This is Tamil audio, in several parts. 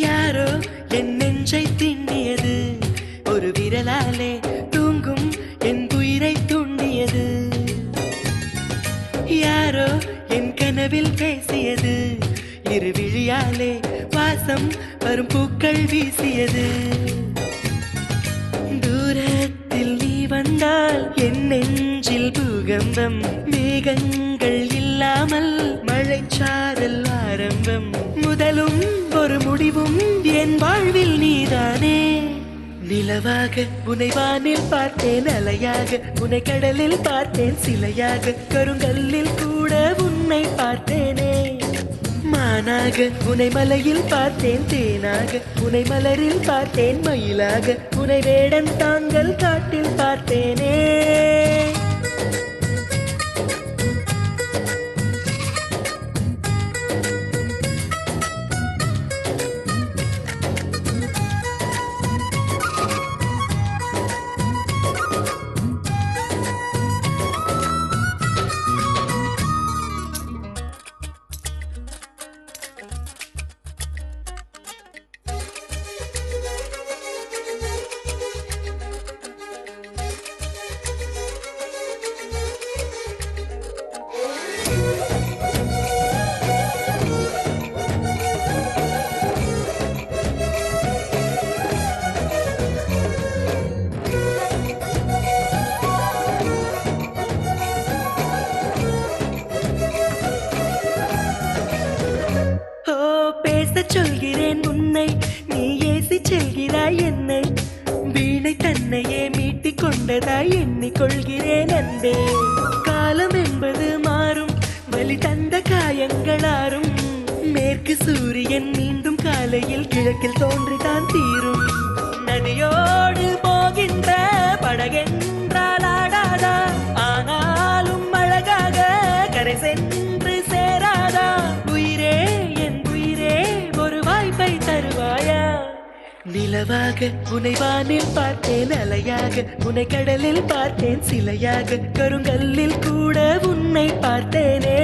யாரோ என் நெஞ்சை திண்ணியது, ஒரு விரலாலே தூங்கும் என் உயிரை துண்ணியது. யாரோ என் கனவில் பேசியது, இரு விழியாலே வாசம் வரும் பூக்கள் வீசியது. தூரத்தில் நீ வந்தால் என் நெஞ்சில் பூகம்பம், மேகங்கள் இல்லாமல் மழைச்சாரல் ஆரம்பம். முதலும் ஒரு முடிவும் என் வாழ்வில் நீதானே. நிலவாக உனை வானில் பார்த்தேன், அலையாக உனை கடலில் பார்த்தேன், சிலையாக கருங்கல்லில் கூட உன்னை பார்த்தேனே. மானாக உனை மலையில் பார்த்தேன், தேனாக உனை மலரில் பார்த்தேன், மயிலாக உனை வேடன் தாங்கள் காட்டில் பார்த்தேனே. சொல்கிறேன் உன்னை, நீ ஏசி செல்கிறாய் என்னை. வீணை தன்னையே மீட்டிக் கொண்டதாய் எண்ணிக்கொள்கிறேன் அன்பே. காலம் என்பது மாறும், வலி தந்த காயங்களாரும். மேற்கு சூரியன் மீண்டும் காலையில் கிழக்கில் தோன்றிதான் தீரும். நதியோடு போகின்ற படகென்றால் ஆடாதா, ஆனாலும் அழகாக கரை சென்று சேராதா. உயிரே என் உயிரே ஒரு வாய்ப்பை தருவாயா. நிலவாக உனை வானில் பார்த்தேன், அலையாக உனை கடலில் பார்த்தேன், சிலையாக கருங்கல்லில் கூட உன்னை பார்த்தேனே.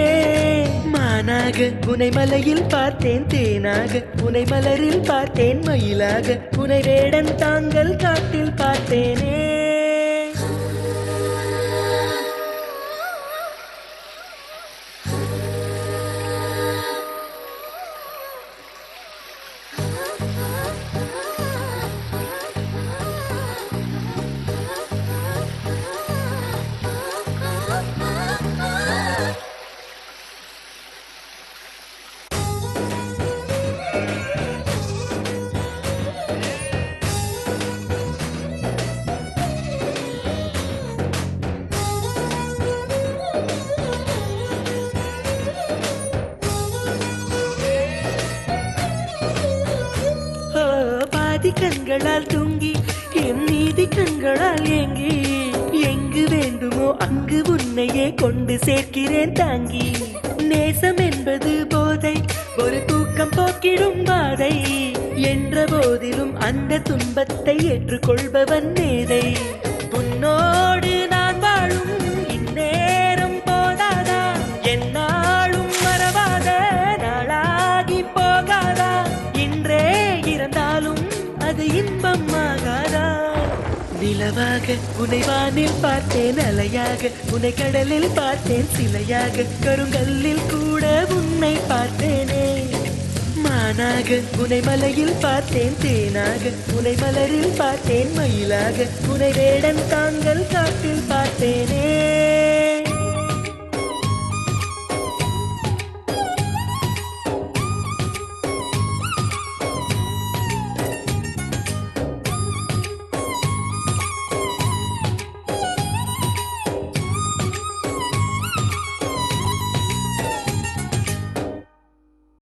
மானாக உனை மலையில் பார்த்தேன், தேனாக உனை மலரில் பார்த்தேன், மயிலாக உனை வேடன் தாங்கள் காட்டில் பார்த்தேனே. கண்களால் தூங்கி என் நீதி கண்களால் ஏங்கி, எங்கு வேண்டுமோ அங்கு உன்னையே கொண்டு சேர்க்கிறேன் தாங்கி. நேசம் என்பது போதை, ஒரு தூக்கம் போக்கிடும் பாதை. என்ற போதிலும் அந்த துன்பத்தை ஏற்றுக்கொள்பவன் மேதை. உன்னோடு நான் வாழும் இந்நேரம் போதாதா, என்னாலும் மறவாத நாளாகி போகாதா. இன்றே இறந்தாலும் அது இன்பம் ஆகாதா. நிலவாக உனை வானில் பார்த்தேன், அலையாக உனை கடலில் பார்த்தேன், சிலையாக கருங்கல்லில் கூட உன்னை பார்த்தேனே. மானாக உனை மலையில் பார்த்தேன், தேனாக உனை மலரில் பார்த்தேன், மயிலாக உனை வேடன் தாங்கள் காட்டில் பார்த்தேனே.